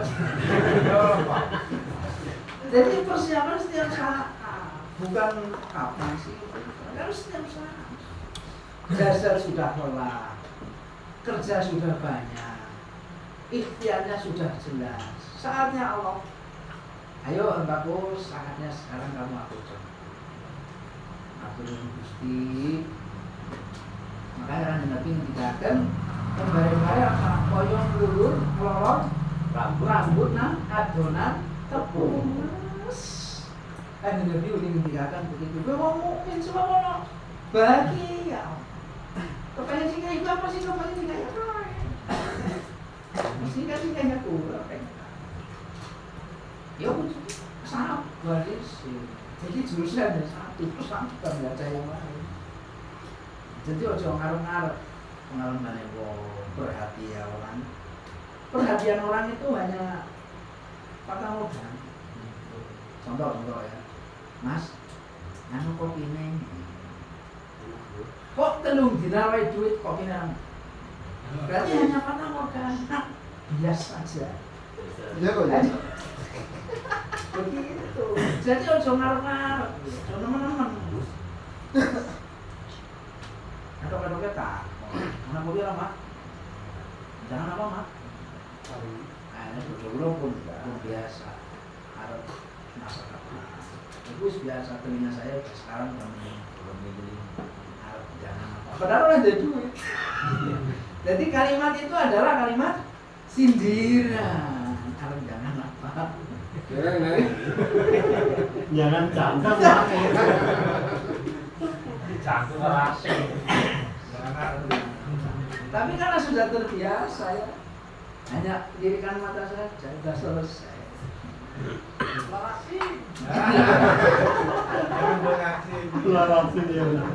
jadi persiapan setiap saat bukan kapan sih harus setiap saat jasad sudah lelah kerja sudah banyak ikhtiarnya sudah jelas saatnya Allah ayo hembaku saatnya sekarang kamu aku coba atur Gusti makanya orang Nabi mengatakan kembali-kembali apa koyong lulur melorot rambut nang adonan tepung kan Nabi udah mengatakan begitu gue mau mungkin semua mau bahagia kepengen sih kayak apa sih kepengen sih kayak mesti kan sih kayak kurang ya sangat baris jadi jurusan ada satu terus sampai baca yang lain jadi ojo ngarep-ngarep pengalaman yang perhatian orang itu hanya patah modal contoh ya mas anu kopi neng kok telung dinawai duit kopi neng berarti hanya patah modal biasa saja Iya kok ya. begitu jadi ojo ngarep-ngarep ojo teman-teman adok-adoknya tak anak mobil apa mak jangan apa mak ini dulu pun biasa harus masak apa itu biasa telinga saya sekarang belum beli harus jangan apa padahal ada duit jadi kalimat itu adalah kalimat sindiran harus jangan apa Jangan cangkem Pak. Cangkem rasa. Tapi karena sudah terbiasa ya hanya lirikan mata saja sudah selesai. Langsung dia benar.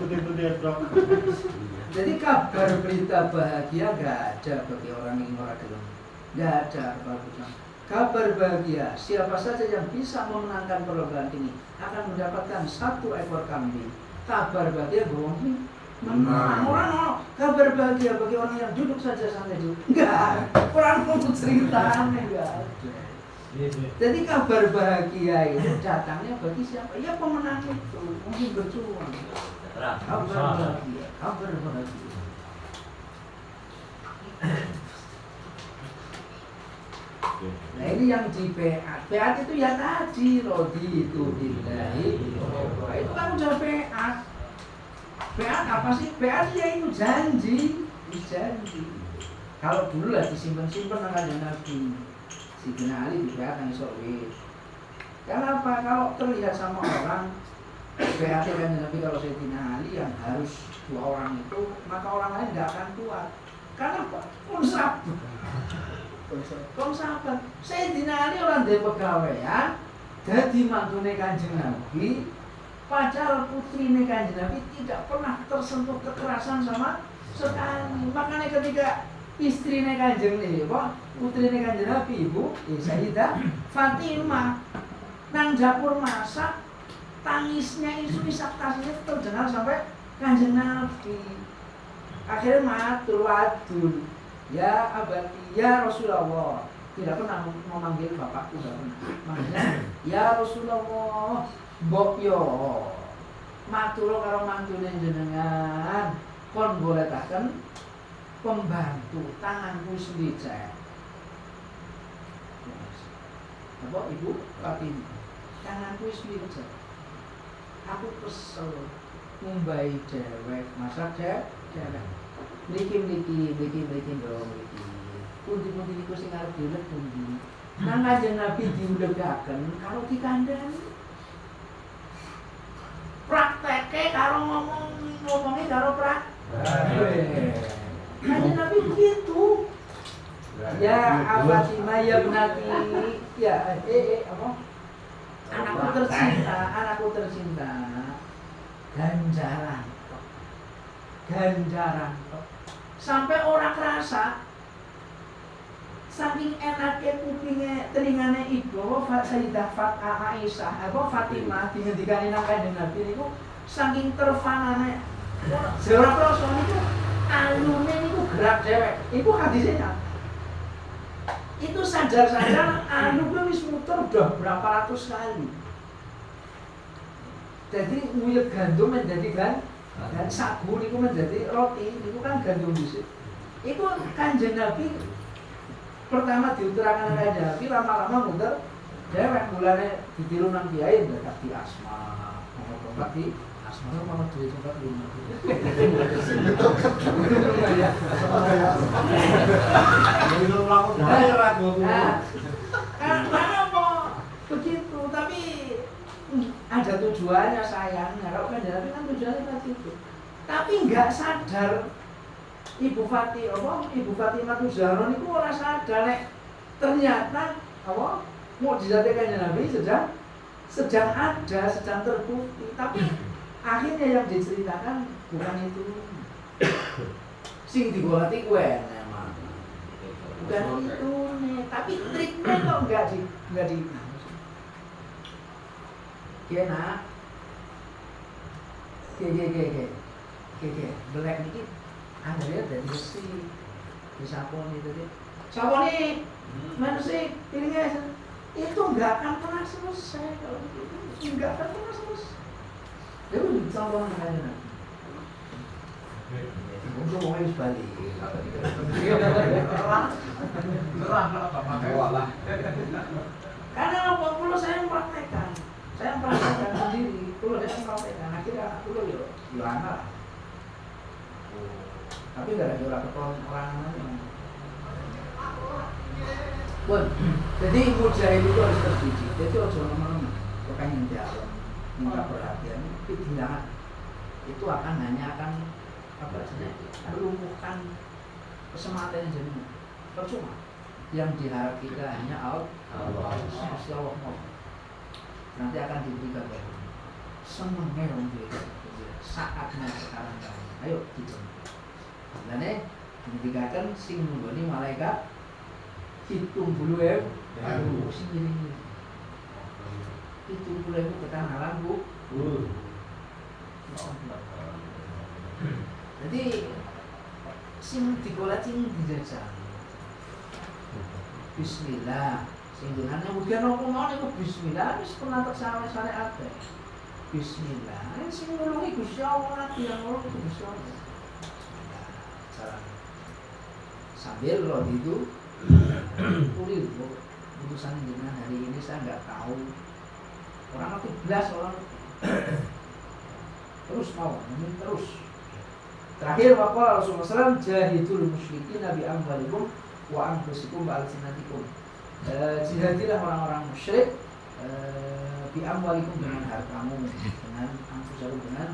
Putih-putih dok. Jadi kabar berita bahagia nggak ada bagi orang yang ora gelem. Nggak ada bagusnya. Kabar bahagia, siapa saja yang bisa memenangkan perlombaan ini akan mendapatkan 1 ekor kambing. Kabar bahagia bohong menang orang kabar bahagia bagi orang yang duduk saja santai dulu. Enggak, orang mau cerita enggak. Jadi kabar bahagia itu datangnya bagi siapa? Ya pemenang itu, mungkin berjuang. Kabar bahagia, kabar bahagia. Nah ini yang di PA itu ya tadi rodi itu billahi itu kan udah PA apa sih? PA ya itu janji kalau dulu lah disimpan-simpan dengan Nabi Sidina Ali di PA kan isolasi karena apa? Kalau terlihat sama orang PA kan Nabi kalau Sidina Ali yang harus 2 orang itu maka orang lain gak akan kuat karena apa? Sahabat Sayyidina Ali orang dia pegawaian jadi mantune Kanjeng Nabi padahal putrine Kanjeng Nabi tidak pernah tersentuh kekerasan sama sekali makanya ketika istrine Kanjeng Nabi putrine Kanjeng Nabi ibu Sayyidah Fatimah nang dapur masak, tangisnya isu isak tasnya terdengar sampai Kanjeng Nabi. Akhirnya matur wadul, ya abadi, ya Rasulullah. Tidak pernah memanggil bapakku, tidak pernah. Makanya ya Rasulullah, mbok yo matur karo mantune jenengan, kon bolehkaken pembantu tanganku sendiri. Apa ibu Fatimah, tanganku sendiri. Aku kesel ngumbai dewek, masak dewek. Mliki dong mliki. Pundi-pundi niku sing arep diuleg pundi. Nang Kanjeng Nabi diulegaken karo dikandani. Prakteke karo ngomongi karo praktek. Kanjeng Nabi begitu. Ya Fatimah ya benati. Ya apa? Anakku tercinta. Ganjaran. Sampai orang kerasa. Saking enaknya kupingnya, telinganya ibu Sayyidah Aisyah, Fatimah dihentikan nang Kanjeng Nabi niku saking terfanane. Seorang rasul niku alune niku gerak dewek. Iku hadisnya. Itu sadar-sadar anu wis muter udah berapa ratus kali. Jadi nguyek gandum menjadi dan sagu niku menjadi roti, niku kan gandum dhisik. Iku Kanjeng Nabi pertama diutarakan Kanjeng Nabi lama-lama muter dewek mulane ditiru nang kiai ndak di asma. Mau tempat di asma mau duwe tempat rumah. Kenapa begitu? Tapi ada tujuannya sayangnya. Kalau Kanjeng Nabi kan tujuannya tadi itu. Tapi nggak sadar Ibu Fatimah Zahra niku ora sadar nek ternyata mukjizat Kanjeng Nabi sedang ada, sedang terbukti. Tapi akhirnya yang diceritakan bukan itu. Sing digolati kuwi memang. Bukan itu nih, tapi triknya kok enggak di Kena. Belek niki anggere dari besi. Disaponi tadi. Saponi. Mana sih? Piringnya itu enggak akan pernah selesai kalau begitu. Enggak akan pernah selesai. Dia udah sampaikan aja. Untuk mau harus balik. Karena apa? Kalau saya mempraktekkan sendiri. Kalau saya mempraktekkan, akhirnya aku yo anak. Tapi nggak ada orang ketol orang lain. Bon, jadi mujahid itu harus terdidik. Jadi ojo ngomong pengen jalan, minta perhatian, kehilangan itu hanya akan melumpuhkan keselamatan jenengan. Percuma. Yang diharap kita hanya Allah. Nanti akan diberikan semuanya yang saatnya sekarang. Ayo dicoba. Karena diberikan sing nggone malaikat hitung bulu sing ini. Hitung bulu tekan halang Bu. Jadi sing digolek sing dijajal. Bismillah. Sing jenenge mungkin apa mau niku bismillah wis pernah tersane syariat. Bismillah. Sing nulungi Gusti Allah Nabi yang nulungi Gusti Allah. Cara sambil loh itu kulit urusan jenengan hari ini saya nggak tahu. Orang aku belas orang terus mau terus. Terakhir Bapak Rasulullah SAW jahidul musyrikin nabi amwalikum wa anfusikum wa alsinatikum. Jihadilah orang-orang musyrik bi amwalikum dengan hartamu, dengan anfusakum dengan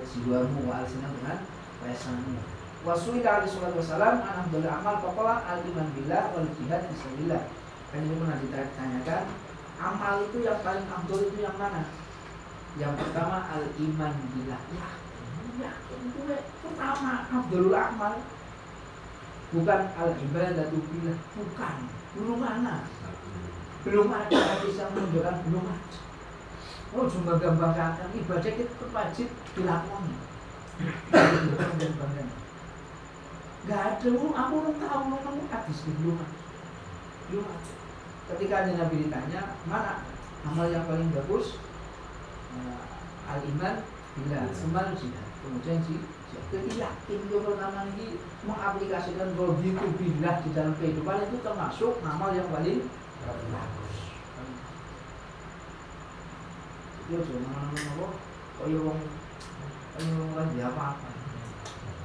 jiwamu, wa alsinatikum dengan lisanmu. Wasuila alaihi salatu wassalam an afdhalul amal faqala al-iman billah wal jihad fisabilillah. Kan ini pernah ditanyakan, amal itu yang paling afdhal itu yang mana? Yang pertama al-iman billah. Ya, itu pertama afdhalul amal. bukan al-ibadatu billah, bukan. Belum mana? Belum ada hadis yang menunjukkan belum ada. Oh, cuma gambarkan ibadah itu wajib dilakoni. Gak ada, aku belum tahu nemu hadis belum ada. Belum ada. Ketika Nabi ditanya mana amal yang paling bagus, al-iman bila semal jihad. Kemudian jadi yakin itu pertama ini mengaplikasikan begitu billah di dalam kehidupan itu termasuk amal yang paling bagus. Itu cuma apa? Kayak orang lagi apa-apa.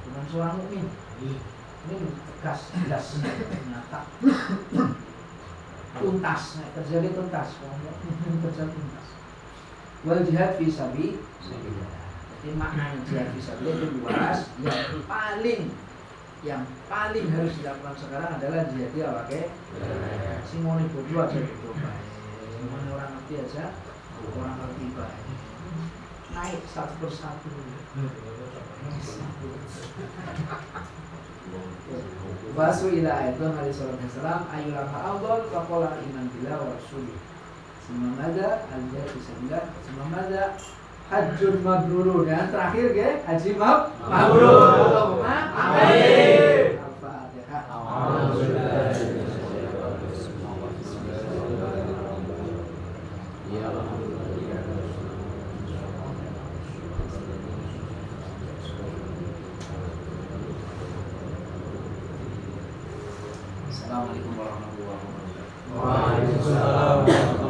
Bukan seorang mukmin. Ini tegas, jelas, nyata, tuntas, terjadi tuntas, kerja tuntas. Wal jihad fisabilillah. Jadi maknanya jihad fisabilillah itu luas. Yang paling harus dilakukan sekarang adalah jihad apa ke? Simone bodoh aja bodoh baik. Simone orang ngerti aja, orang ngerti baik. Naik satu persatu. Wasu ila ayatun alaihi salatu wassalam ayyulama afdal faqala iman billah wa rasulih. Semamada al-jihad fisabilillah, semamada hajjun mabrur, dan terakhir ke haji mabrur. Allahumma amin. Al-Fatihah. Assalamualaikum warahmatullahi wabarakatuh. Waalaikumsalam.